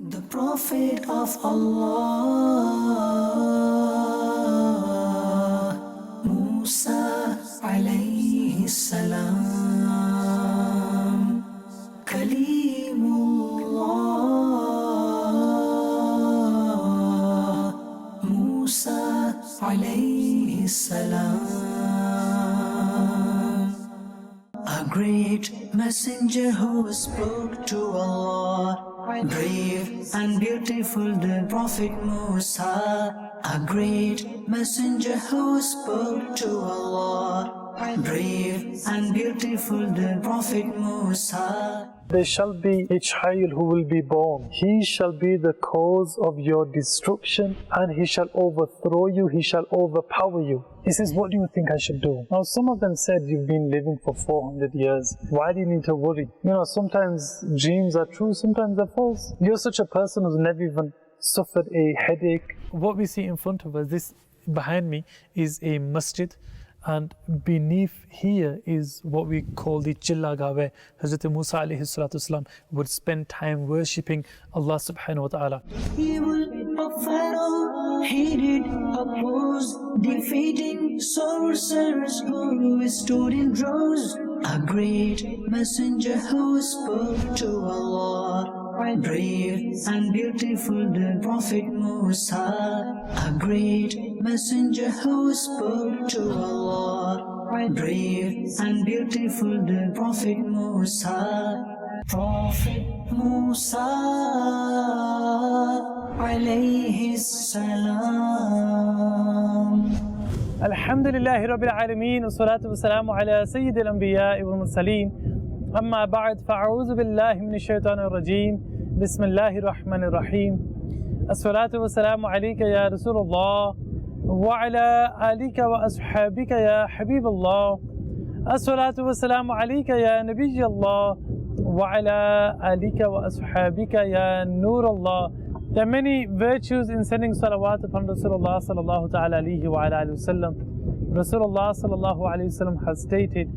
The Prophet of Allah, Musa alayhi salam, Kalimullah, Musa alayhi salam, a great messenger who spoke to Allah. Brave and beautiful the Prophet Musa, a great messenger who spoke to Allah. Brave and beautiful the Prophet Musa. There shall be a child who will be born. He shall be the cause of your destruction, and he shall overthrow you, he shall overpower you. He says, what do you think I should do? Now some of them said, you've been living for 400 years. Why do you need to worry? You know, sometimes dreams are true, sometimes they're false. You're such a person who's never even suffered a headache. What we see in front of us, this behind me, is a masjid. And beneath here is what we call the Chillaga, where Hazrat Musa alayhi salatu wasalam would spend time worshipping Allah subhanahu wa ta'ala. Evil of Pharaoh, hated, opposed, defeating sorcerers who stood in rows. A great messenger who spoke to Allah. Brave and beautiful the Prophet Musa, a great messenger who spoke to Allah. Brave and beautiful the Prophet Musa. Prophet Musa alayhi salam. Alhamdulillahi Rabbil Alameen, wa salatu wa salamu ala Sayyid al-Anbiya wal Mursaleen. أما بعد فأعوذ بالله من الشيطان الرجيم بسم الله الرحمن الرحيم الصلاة والسلام عليك يا رسول الله وعلى آلك وأصحابك يا حبيب الله الصلاة والسلام عليك يا نبي الله وعلى آلك وأصحابك يا نور الله. There are many virtues in sending salawat upon Rasulullah sallallahu ta'ala alayhi wa ala alihi wa sallam. Rasulullah sallallahu alayhi wa sallam has stated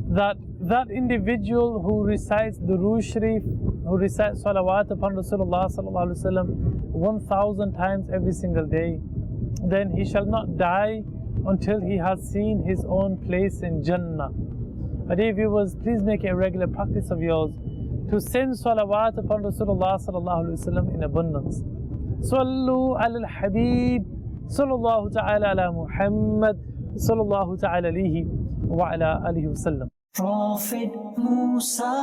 that individual who recites the Durood Sharif, who recites salawat upon Rasulullah sallallahu alaihi wasallam 1,000 times every single day, then he shall not die until he has seen his own place in Jannah. My dear viewers, please make it a regular practice of yours to send salawat upon Rasulullah sallallahu alaihi wasallam in abundance. Sallu ala al-Habib, sallallahu ta'ala ala Muhammad, sallallahu ta'ala alayhi wa ala alihi wasallam. Prophet Musa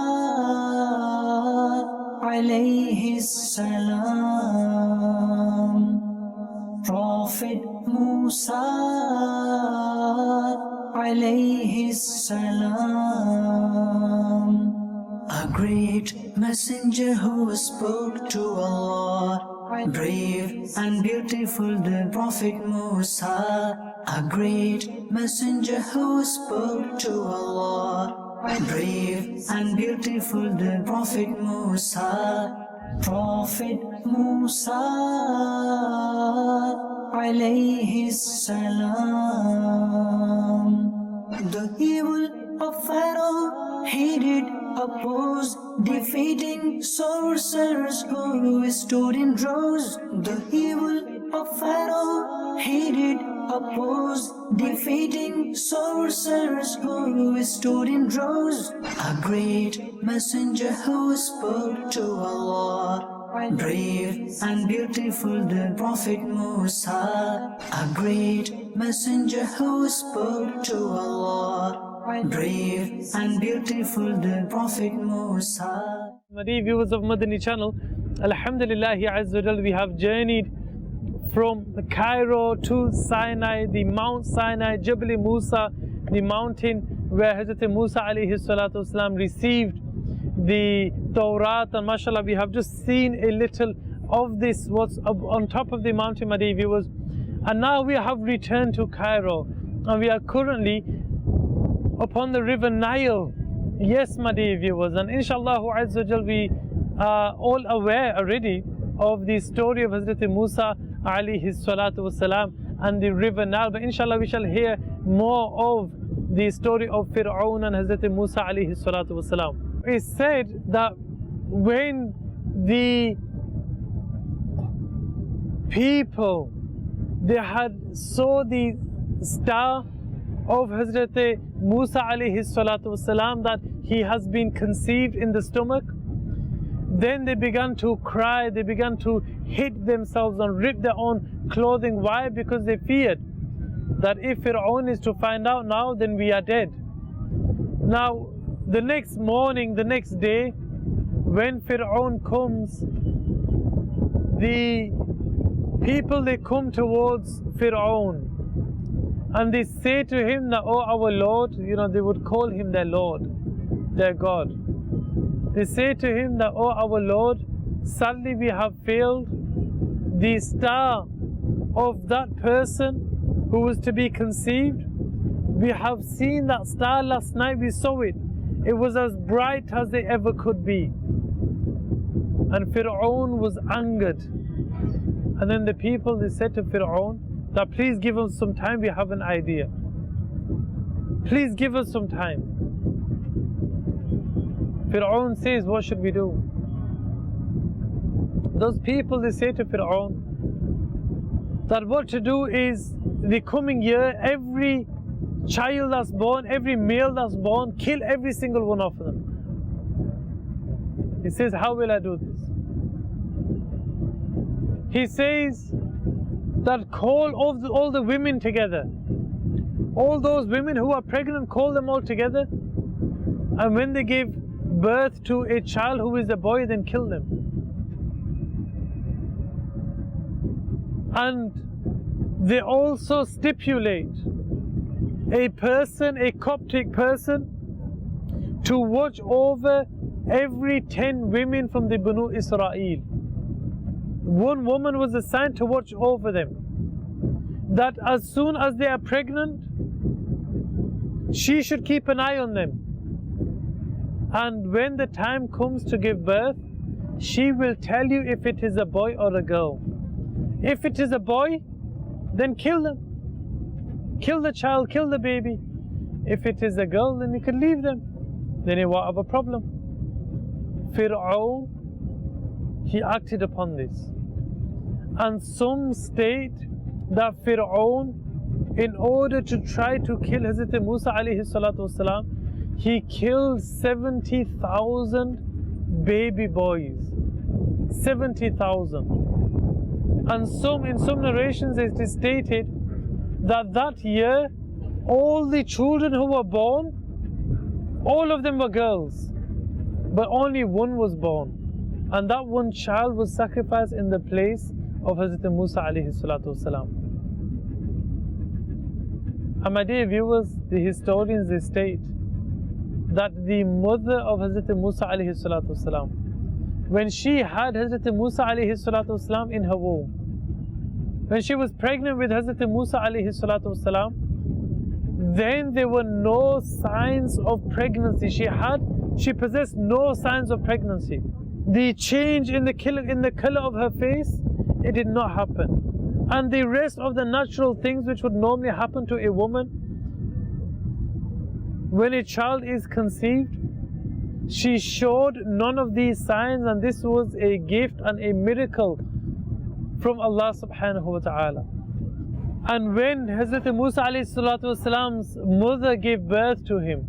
alayhi salam. Prophet Musa alayhi salam. A great messenger who spoke to Allah. Brave and beautiful the Prophet Musa, a great messenger who spoke to Allah. Brave and beautiful the Prophet Musa. Prophet Musa alayhi salam. The evil of Pharaoh, hated, opposed, defeating sorcerers who stood in rows. The evil of Pharaoh, hated, opposed, defeating sorcerers who stood in rows. A great messenger who spoke to Allah. Brave and beautiful the Prophet Musa, a great messenger who spoke to Allah. Brave and beautiful the Prophet Musa. My dear viewers of Madani Channel, Alhamdulillah Azza wa Jal, we have journeyed from Cairo to Sinai, the Mount Sinai, Jabal Musa, the mountain where Hazrat Musa alayhi salatu wasalam received the Tawrat, and mashallah we have just seen a little of this, what's on top of the mountain, my dear viewers. And now we have returned to Cairo, and we are currently upon the river Nile. Yes, my dear viewers, and inshallah Azza wa Jal, we are all aware already of the story of Hazrat Musa alayhi salatu wasalam and the river Nile, but inshallah we shall hear more of the story of Fir'aun and Hazrat Musa alayhi salatu wasalam. It's said that when the people, they had saw the star of Hazrat Musa alayhi salatu wasalam, that he has been conceived in the stomach. Then they began to cry, they began to hit themselves and rip their own clothing. Why? Because they feared that if Fir'aun is to find out now, then we are dead. Now, the next morning, the next day, when Fir'aun comes, the people, they come towards Fir'aun and they say to him that, oh our Lord, they would call him their Lord, their God. They say to him that, oh our Lord, sadly we have failed. The star of that person who was to be conceived, we have seen that star last night, we saw it. It was as bright as they ever could be. And Fir'aun was angered. And then the people, they said to Fir'aun that please give us some time, we have an idea. Please give us some time. Fir'aun says, what should we do? Those people, they say to Fir'aun that what to do is, the coming year, every child that's born, every male that's born, kill every single one of them. He says, how will I do this? He says that call all the women together. All those women who are pregnant, call them all together. And when they give birth to a child who is a boy, then kill them. And they also stipulate a person, a Coptic person, to watch over every 10 women from the Banu Israel. One woman was assigned to watch over them. That as soon as they are pregnant, she should keep an eye on them. And when the time comes to give birth, she will tell you if it is a boy or a girl. If it is a boy, then kill them. Kill the child, kill the baby. If it is a girl, then you can leave them. Then you won't have a problem. Fir'aun, he acted upon this. And some state that Fir'aun, in order to try to kill Hazrat Musa alayhi salatu wasalam, he killed 70,000 baby boys. 70,000. And in some narrations it is stated that year, all the children who were born, all of them were girls, but only one was born. And that one child was sacrificed in the place of Hazrat Musa alayhi salatu wasalam. And my dear viewers, the historians, they state that the mother of Hazrat Musa alayhi salatu wasalam, when she had Hazrat Musa alayhi salatu wasalam in her womb, when she was pregnant with Hazrat Musa alayhi salatu wasalam, then there were no signs of pregnancy. She possessed no signs of pregnancy. The change in the color of her face, it did not happen. And the rest of the natural things which would normally happen to a woman when a child is conceived, she showed none of these signs, and this was a gift and a miracle from Allah subhanahu wa ta'ala. And when Hazrat Musa alayhi salatu wasalam's mother gave birth to him,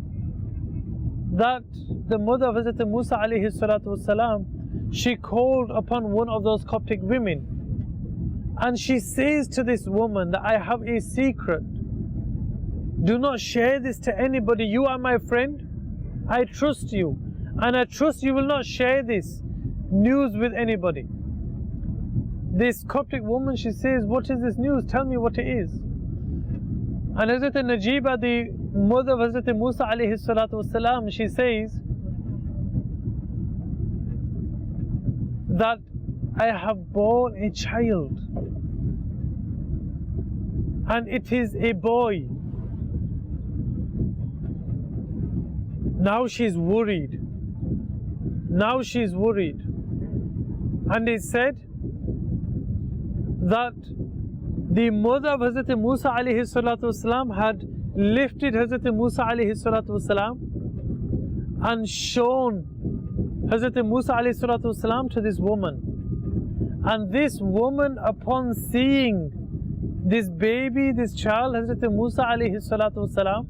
that the mother of Hazrat Musa alayhi salatu wasalam, she called upon one of those Coptic women, and she says to this woman that I have a secret. Do not share this to anybody. You are my friend. I trust you, and I trust you will not share this news with anybody. This Coptic woman, she says, what is this news? Tell me what it is. And Hazrat Najiba, the mother of Hazrat Musa alayhi salatu wasalam, she says that I have born a child, and it is a boy. Now she's worried. Now she's worried. And it said that the mother of Hazrat Musa alayhi salatu wasalam had lifted Hazrat Musa alayhi salatu wasalam and shown Hazrat Musa alayhi salatu wasalam to this woman. And this woman, upon seeing this baby, this child, Hazrat Musa alayhi salatu wasalam,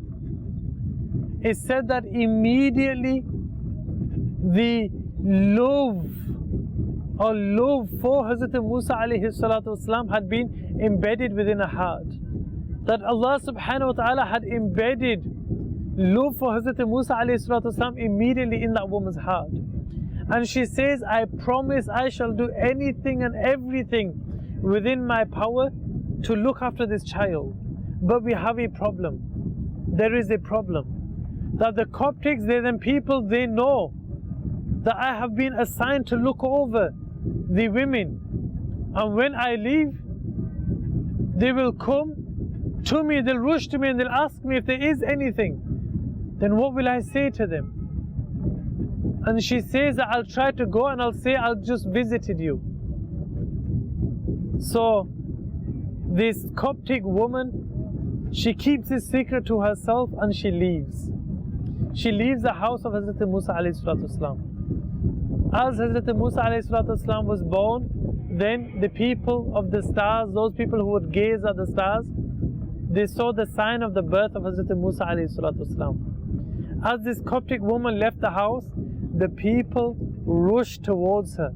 it said that immediately the love for Hazrat Musa alayhi salatu wasalam had been embedded within her heart. That Allah subhanahu wa ta'ala had embedded love for Hazrat Musa alayhi salatu wasalam immediately in that woman's heart. And she says, I promise I shall do anything and everything within my power to look after this child. But we have a problem. There is a problem. That the Coptics, they're them people, they know that I have been assigned to look over the women. And when I leave, they will come to me, they'll rush to me and they'll ask me if there is anything. Then what will I say to them? And she says that I'll try to go and I'll say I'll just visited you. So this Coptic woman, she keeps this secret to herself and she leaves. She leaves the house of Hazrat Musa alayhi salatu wasalam. As Hazrat Musa alayhi salatu wasalam was born, then the people of the stars, those people who would gaze at the stars, they saw the sign of the birth of Hazrat Musa alayhi salatu wasalam. As this Coptic woman left the house, the people rushed towards her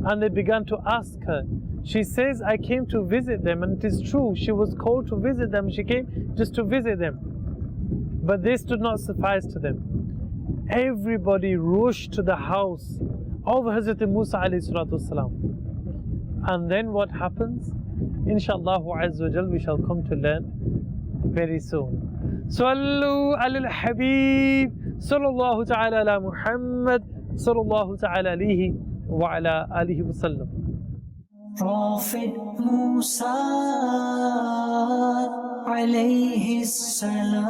and they began to ask her. She says, I came to visit them, and it is true, she was called to visit them, she came just to visit them. But this did not suffice to them. Everybody rushed to the house of Hazrat Musa alayhi salatu wasalam. And then what happens? Inshallah Azza wa Jal, we shall come to learn very soon. Sallu ala al-Habib sallallahu ta'ala ala Muhammad sallallahu ta'ala alihi wa ala alihi wa sallam. Prophet Musa alayhi salam,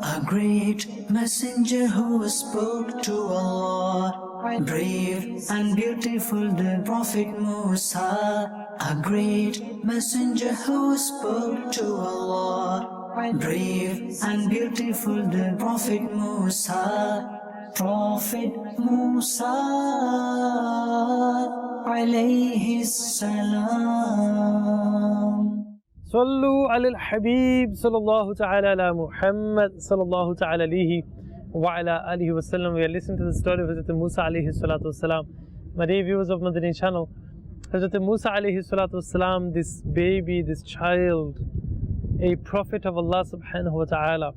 a great messenger who spoke to Allah. Brave and beautiful the Prophet Musa, a great messenger who spoke to Allah. Brave and beautiful the Prophet Musa. Prophet Musa alayhi salam. Sallu ala al-Habib sallallahu ta'ala ala Muhammad sallallahu ta'ala alihi wa ala alihi wa sallam. We are listening to the story of Hazrat Musa alayhi salatu wasalam. My dear viewers of Madani Channel, Hazrat Musa alayhi salatu wasalam, this baby, this child, a prophet of Allah subhanahu wa ta'ala.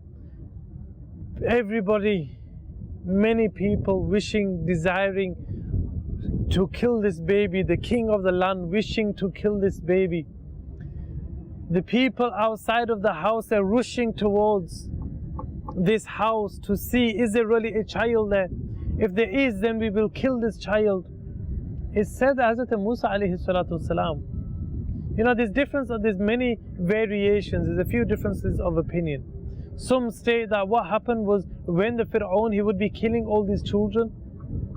Everybody, many people wishing, desiring to kill this baby, the king of the land wishing to kill this baby. The people outside of the house are rushing towards this house to see, is there really a child there? If there is, then we will kill this child. It's said that Hazrat Musa alayhi salatu wasalam, there's many variations, there's a few differences of opinion. Some state that what happened was when the Fir'aun, he would be killing all these children,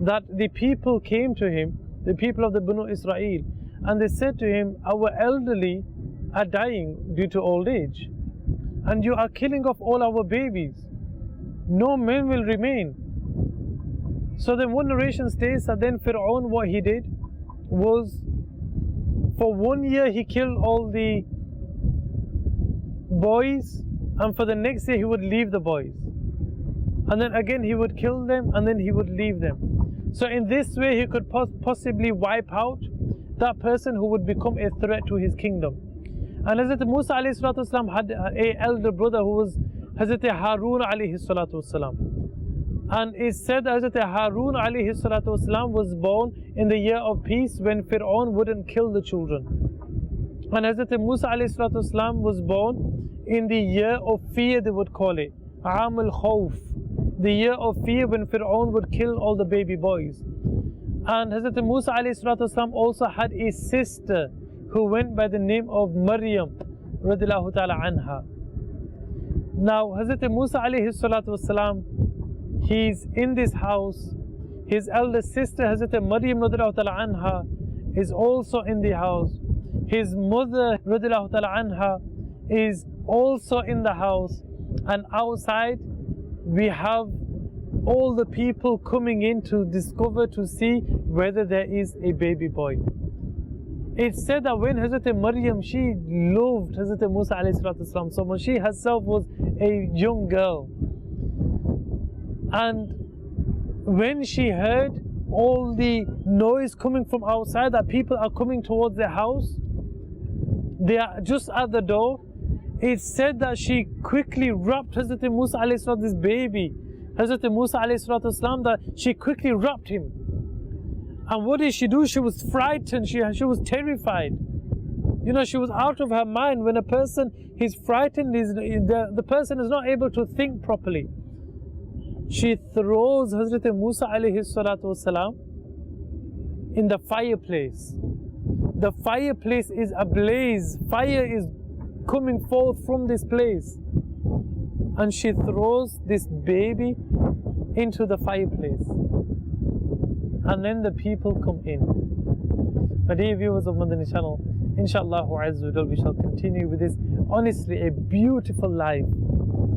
that the people came to him, the people of the Banu Israel, and they said to him, our elderly are dying due to old age, and you are killing off all our babies. No men will remain. So then one narration states that then Fir'aun, what he did was, for 1 year he killed all the boys, and for the next year he would leave the boys. And then again he would kill them, and then he would leave them. So in this way he could possibly wipe out that person who would become a threat to his kingdom. And Hazrat Musa alayhi salatu wasalam had an elder brother who was Hazrat Harun alayhi salatu wasalam. And it's said that Hazrat Harun alayhi salatu wasalam was born in the year of peace when Fir'aun wouldn't kill the children. And Hazrat Musa alayhi salatu wasalam was born in the year of fear, they would call it, Aam al-Khawf, the year of fear when Fir'aun would kill all the baby boys. And Hazrat Musa alayhi salatu wasalam also had a sister who went by the name of Maryam radiyallahu ta'ala anha. Now Hazrat Musa alayhi salatu wasalam, he's in this house. His elder sister Hazrat Maryam radiyallahu ta'ala anha is also in the house. His mother radiyallahu ta'ala anha is also in the house. And outside we have all the people coming in to discover, to see whether there is a baby boy. It's said that when Hazrat Maryam, she loved Hazrat Musa alayhi salatu wasalam so much. She herself was a young girl. And when she heard all the noise coming from outside, that people are coming towards their house, they are just at the door, it's said that she quickly wrapped Hazrat Musa alayhi salatu, this baby, Hazrat Musa alayhi salatu wasalam, that she quickly wrapped him. And what did she do? She was frightened, she was terrified. You know, she was out of her mind. When a person is frightened, the person is not able to think properly. She throws Hazrat Musa alayhi salatu wasalam in the fireplace. The fireplace is ablaze. Fire is coming forth from this place. And she throws this baby into the fireplace. And then the people come in. My dear viewers of Madani Channel, inshallah we shall continue with this. Honestly, a beautiful life,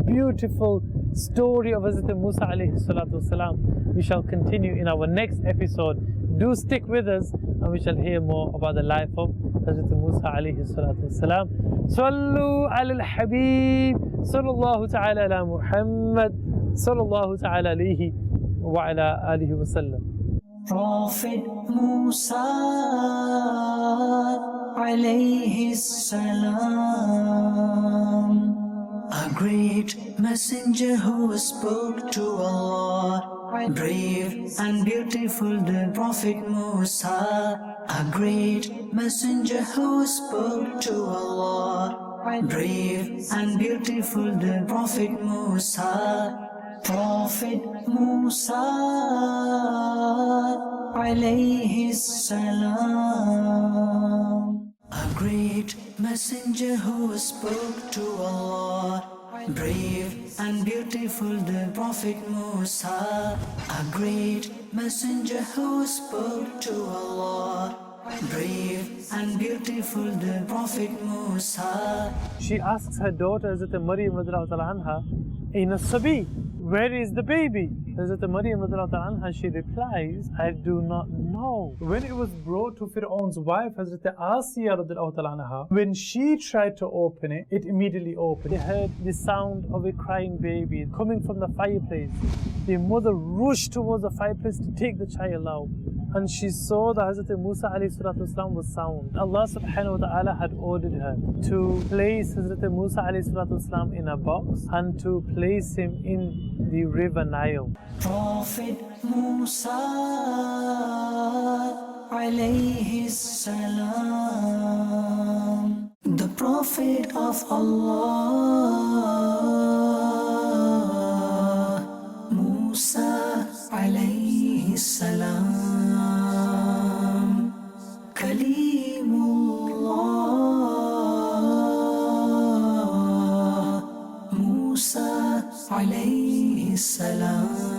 beautiful story of Hazrat Musa alayhi salatu wasalam. We shall continue in our next episode. Do stick with us and we shall hear more about the life of Hazrat Musa alayhi salatu wasalam. Sallu ala al-Habib, sallallahu ta'ala ala Muhammad, sallallahu ta'ala alayhi wa ala alihi wa sallam. Prophet Musa alayhi salam, a great messenger who spoke to Allah. Brave and beautiful the Prophet Musa, a great messenger who spoke to Allah. Brave and beautiful the Prophet Musa. Prophet Musa alayhi salam, a great messenger who spoke to Allah. Brave and beautiful the Prophet Musa, a great messenger who spoke to Allah. Brave and beautiful the Prophet Musa. She asks her daughter Hazrat Maryam radiallahu ta'ala anha, in a sabi, where is the baby? Hazrat Maryam radiallahu ta'ala anha, she replies, I do not know. When it was brought to Fir'aun's wife, Hazrat Asiya radiallahu ta'ala anha, when she tried to open it, it immediately opened. They heard the sound of a crying baby coming from the fireplace. The mother rushed towards the fireplace to take the child out. And she saw that Hazrat Musa alayhi salatu wasalam was sound. Allah subhanahu wa ta'ala had ordered her to place Hazrat Musa alayhi salatu wasalam in a box and to place him in the river Nile. Prophet Musa alayhi salam, the Prophet of Allah, Musa alayhi salam, Kalimullah, Musa alayhi salam.